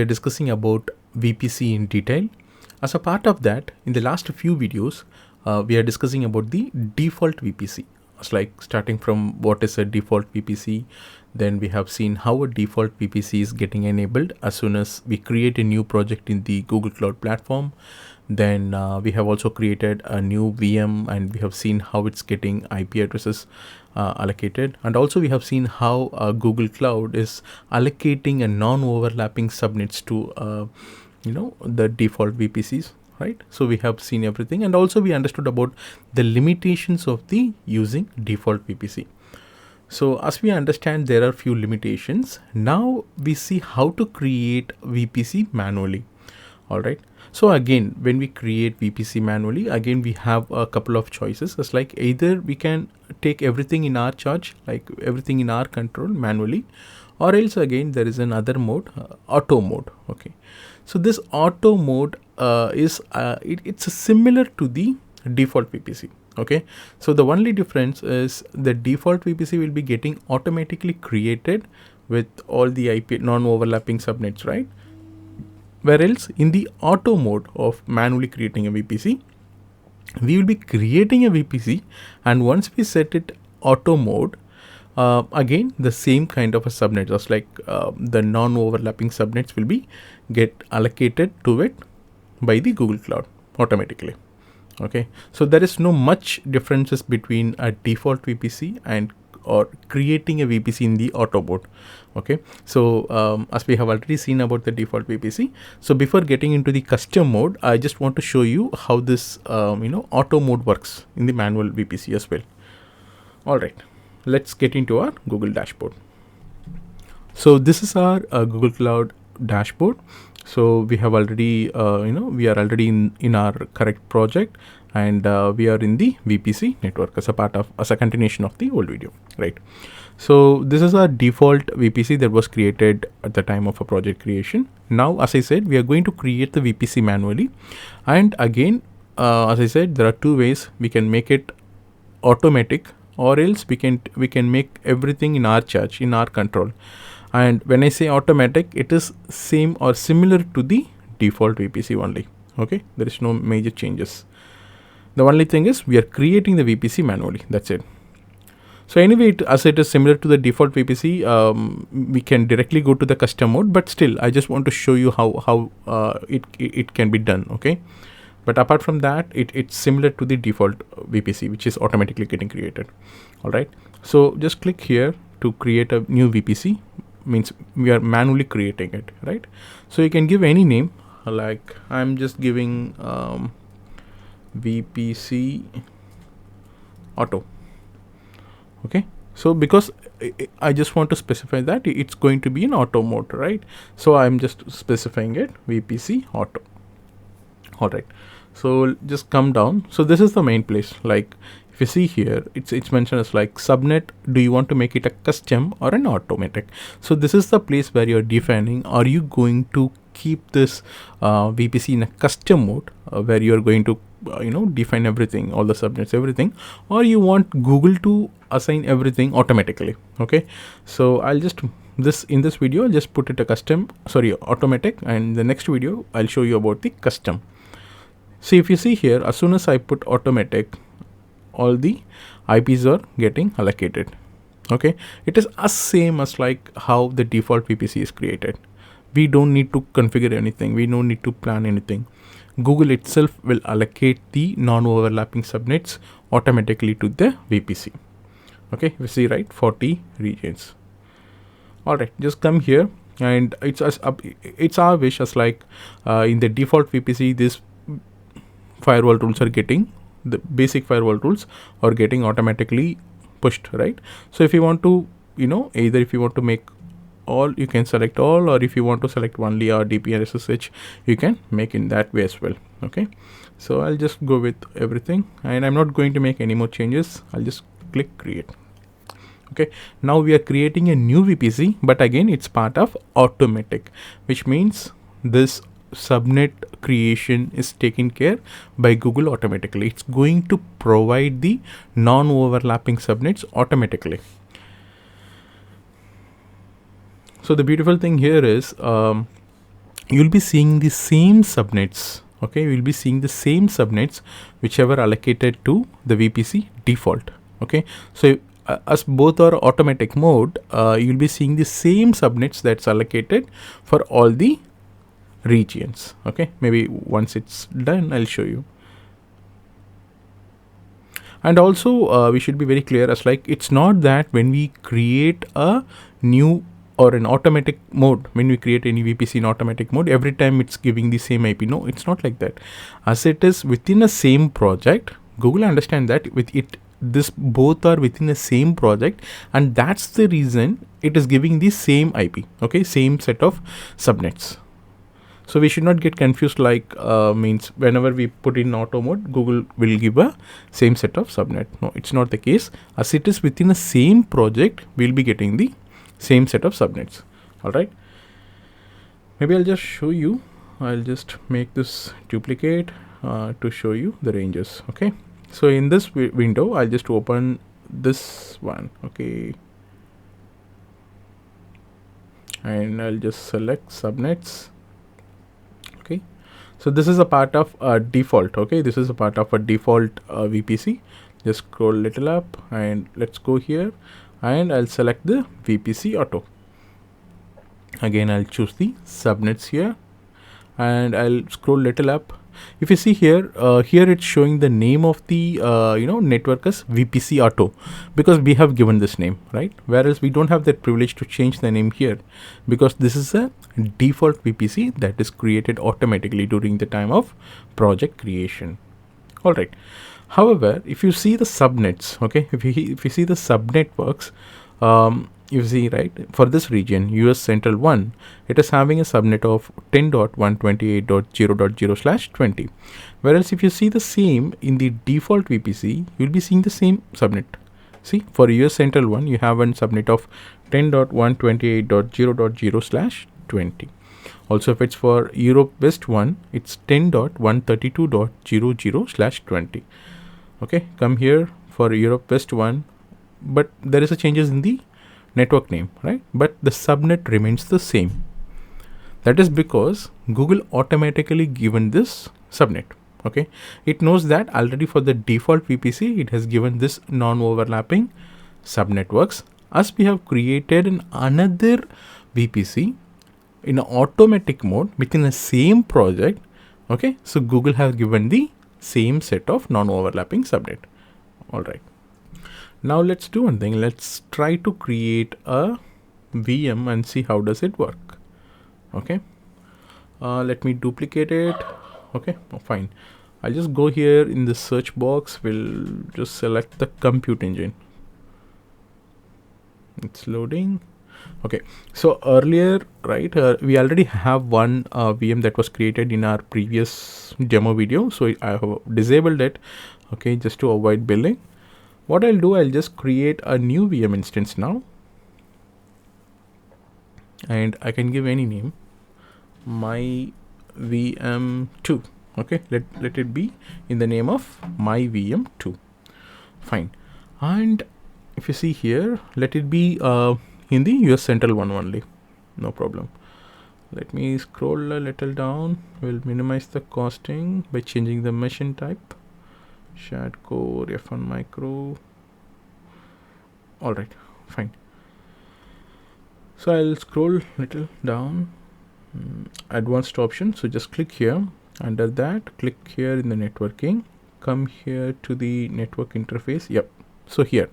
We're discussing about VPC in detail. As a part of that, in the last few videos, we are discussing about the default VPC. It's like starting from what is a default VPC, then we have seen how a default VPC is getting enabled as soon as we create a new project in the Google Cloud platform. Then we have also created a new VM and we have seen how it's getting IP addresses allocated, and also we have seen how Google Cloud is allocating a non-overlapping subnets to the default VPCs, right? So we have seen everything, and also we understood about the limitations of the using default VPC. So as we understand, there are few limitations. Now we see how to create VPC manually. All right. So again, when we create VPC manually, again, we have a couple of choices. It's like either we can take everything in our charge, like everything in our control manually, or else again, there is another mode, auto mode. Okay. So this auto mode it's similar to the default VPC. Okay. So the only difference is the default VPC will be getting automatically created with all the IP non-overlapping subnets, right? Where else in the auto mode of manually creating a VPC, we will be creating a VPC, and once we set it auto mode, again the same kind of a subnet, just like the non-overlapping subnets will be get allocated to it by the Google Cloud automatically. Okay, so there is no much differences between a default VPC and or creating a VPC in the auto mode. Okay, so as we have already seen about the default VPC, so before getting into the custom mode, I just want to show you how this auto mode works in the manual VPC as well. All right, let's get into our Google dashboard. So this is our Google Cloud dashboard. So we have already we are already in our correct project, and we are in the VPC network as a continuation of the old video, right? So this is our default VPC that was created at the time of a project creation. Now, as I said, we are going to create the VPC manually, and again, as I said, there are two ways we can make it automatic, or else we can make everything in our charge, in our control. And when I say automatic, it is same or similar to the default VPC only. Okay, there is no major changes. The only thing is we are creating the VPC manually. That's it. So anyway, as it is similar to the default VPC, we can directly go to the custom mode. But still, I just want to show you how it can be done. Okay, but apart from that, it's similar to the default VPC, which is automatically getting created. All right. So just click here to create a new VPC. Means we are manually creating it, right? So you can give any name, like I'm just giving VPC auto. Okay, so because I just want to specify that it's going to be in auto mode, right? So I'm just specifying it VPC auto. All right, so just come down. So this is the main place. Like if you see here, it's mentioned as like subnet. Do you want to make it a custom or an automatic? So this is the place where you're defining, are you going to keep this VPC in a custom mode where you're going to define everything, all the subnets, everything, or you want Google to assign everything automatically. Okay, so I'll just in this video I'll just put it a automatic, and the next video I'll show you about the custom. So if you see here, as soon as I put automatic, all the IPs are getting allocated. Okay, it is as same as like how the default VPC is created. We don't need to configure anything. We don't need to plan anything. Google itself will allocate the non-overlapping subnets automatically to the VPC. Okay, we see, right, 40 regions. All right, just come here, and it's our wish as like in the default VPC, this firewall rules are getting, the basic firewall rules are getting automatically pushed, right? So if you want to, either if you want to make all, you can select all, or if you want to select only RDP and SSH, you can make in that way as well. Okay, so I'll just go with everything, and I'm not going to make any more changes. I'll just click create. Okay, now we are creating a new VPC, but again, it's part of automatic, which means this subnet creation is taken care by Google automatically. It's going to provide the non-overlapping subnets automatically. So the beautiful thing here is you'll be seeing the same subnets. Okay, you'll be seeing the same subnets whichever allocated to the VPC default. Okay, so as both are automatic mode, you'll be seeing the same subnets that's allocated for all the regions. Okay, maybe once it's done, I'll show you. And also we should be very clear as like, it's not that when we create a new or an automatic mode, when we create any VPC in automatic mode, every time it's giving the same IP. No, it's not like that. As it is within a same project, Google understand that with it, this both are within the same project, and that's the reason it is giving the same IP. Okay, same set of subnets. So we should not get confused, like means whenever we put in auto mode, Google will give a same set of subnet. No, it's not the case. As it is within the same project, we'll be getting the same set of subnets. All right. Maybe I'll just show you. I'll just make this duplicate to show you the ranges. Okay. So in this window, I'll just open this one. Okay. And I'll just select subnets. Okay, so this is a part of default. Okay, this is a part of a default VPC. Just scroll little up and let's go here, and I'll select the VPC auto. Again, I'll choose the subnets here, and I'll scroll little up. If you see here, here it's showing the name of the network as VPC auto, because we have given this name, right? Whereas we don't have that privilege to change the name here, because this is a default VPC that is created automatically during the time of project creation. All right. However, if you see the subnets, okay, if you see the subnetworks, you see, right, for this region, US Central 1, it is having a subnet of 10.128.0.0/20. Whereas if you see the same in the default VPC, you'll be seeing the same subnet. See, for US Central 1, you have a subnet of 10.128.0.0/20. Also, if it's for Europe West 1, it's 10.132.00/20. Okay, come here for Europe West 1, but there is a changes in the network name, right? But the subnet remains the same. That is because Google automatically given this subnet. Okay, it knows that already for the default VPC, it has given this non-overlapping subnetworks. As we have created another VPC in an automatic mode within the same project. Okay, so Google has given the same set of non-overlapping subnet. All right. Now let's do one thing. Let's try to create a VM and see how does it work. Okay. Let me duplicate it. Okay, fine. I'll just go here in the search box. We'll just select the compute engine. It's loading. Okay, so earlier, right, we already have one VM that was created in our previous demo video. So I have disabled it. Okay, just to avoid billing. What I'll do, I'll just create a new VM instance now, and I can give any name, my VM2. Okay, let it be in the name of my VM2. Fine. And if you see here, let it be in the US Central 1 only. No problem. Let me scroll a little down. We'll minimize the costing by changing the machine type. Shared core F1 micro. All right, fine. So I'll scroll little down, advanced option. So just click here. Under that, click here in the networking. Come here to the network interface. Yep. So here,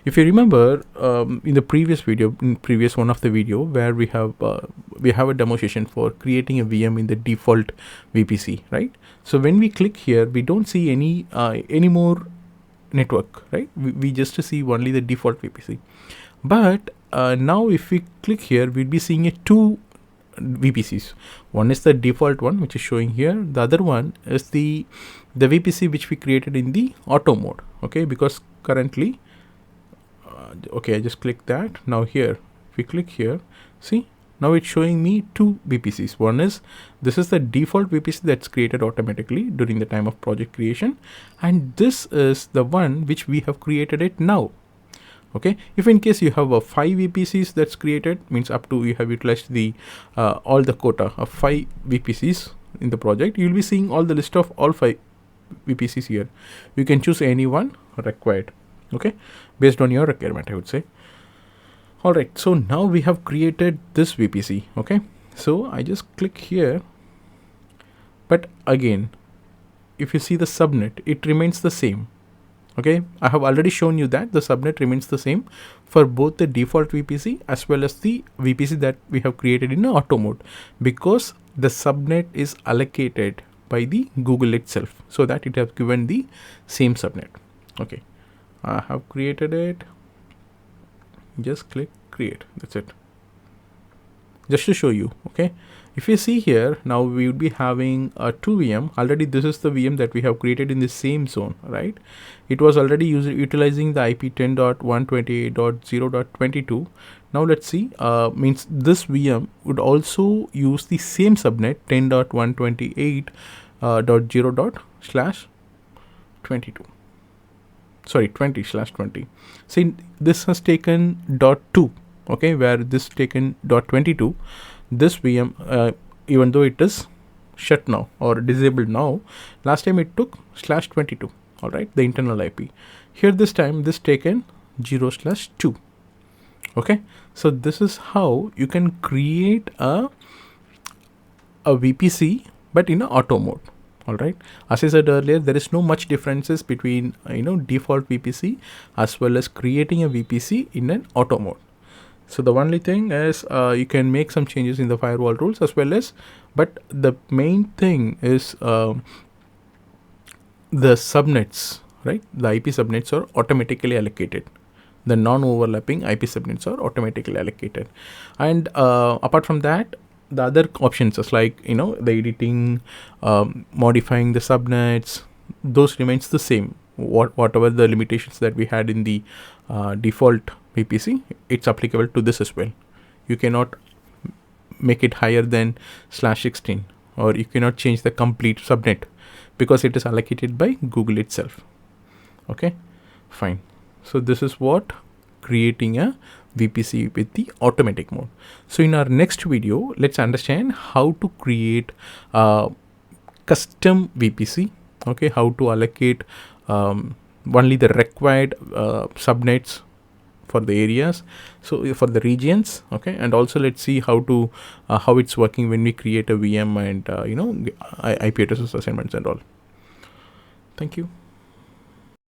if you remember, in the previous video, in previous one of the video where we have a demo session for creating a VM in the default VPC, right? So when we click here, we don't see any more network, right? We just see only the default VPC. But now if we click here, we'll be seeing two VPCs. One is the default one, which is showing here. The other one is the VPC which we created in the auto mode. Okay, because currently, okay, I just click that. Now here, if we click here, see, now it's showing me two VPCs. One is, this is the default VPC that's created automatically during the time of project creation. And this is the one which we have created it now. Okay, if in case you have 5 VPCs that's created, means up to you have utilized the all the quota of 5 VPCs in the project, you'll be seeing all the list of all 5 VPCs here. You can choose any one required, okay, based on your requirement, I would say. All right, so now we have created this VPC. Okay, so I just click here, but again, if you see the subnet, it remains the same. Okay, I have already shown you that the subnet remains the same for both the default VPC as well as the VPC that we have created in auto mode, because the subnet is allocated by the Google itself, so that it has given the same subnet. Okay, I have created it. Just click create. That's it. Just to show you. Okay, if you see here, now we would be having a 2 VM. Already this is the VM that we have created in the same zone, right? It was already utilizing the IP 10.128.0.22. Now let's see, means this VM would also use the same subnet 10.128.0./22. Sorry, 20/20. See, this has taken .2, okay, where this taken .22. This VM, even though it is shut now or disabled now, last time it took /22. All right, the internal IP. Here this time this taken 0/2. Okay, so this is how you can create a VPC, but in a auto mode. All right, as I said earlier, there is no much differences between default VPC as well as creating a VPC in an auto mode. So the only thing is you can make some changes in the firewall rules as well as, but the main thing is the subnets, right? The IP subnets are automatically allocated. The non-overlapping IP subnets are automatically allocated, and apart from that, the other options is like the editing, modifying the subnets, those remains the same. Whatever the limitations that we had in the default VPC, it's applicable to this as well. You cannot make it higher than /16, or you cannot change the complete subnet because it is allocated by Google itself. Okay, fine. So this is what creating a VPC with the automatic mode. So in our next video, let's understand how to create a custom VPC. Okay, how to allocate only the required subnets for the areas, so for the regions. Okay, and also let's see how to how it's working when we create a VM and IP addresses assignments and all. Thank you.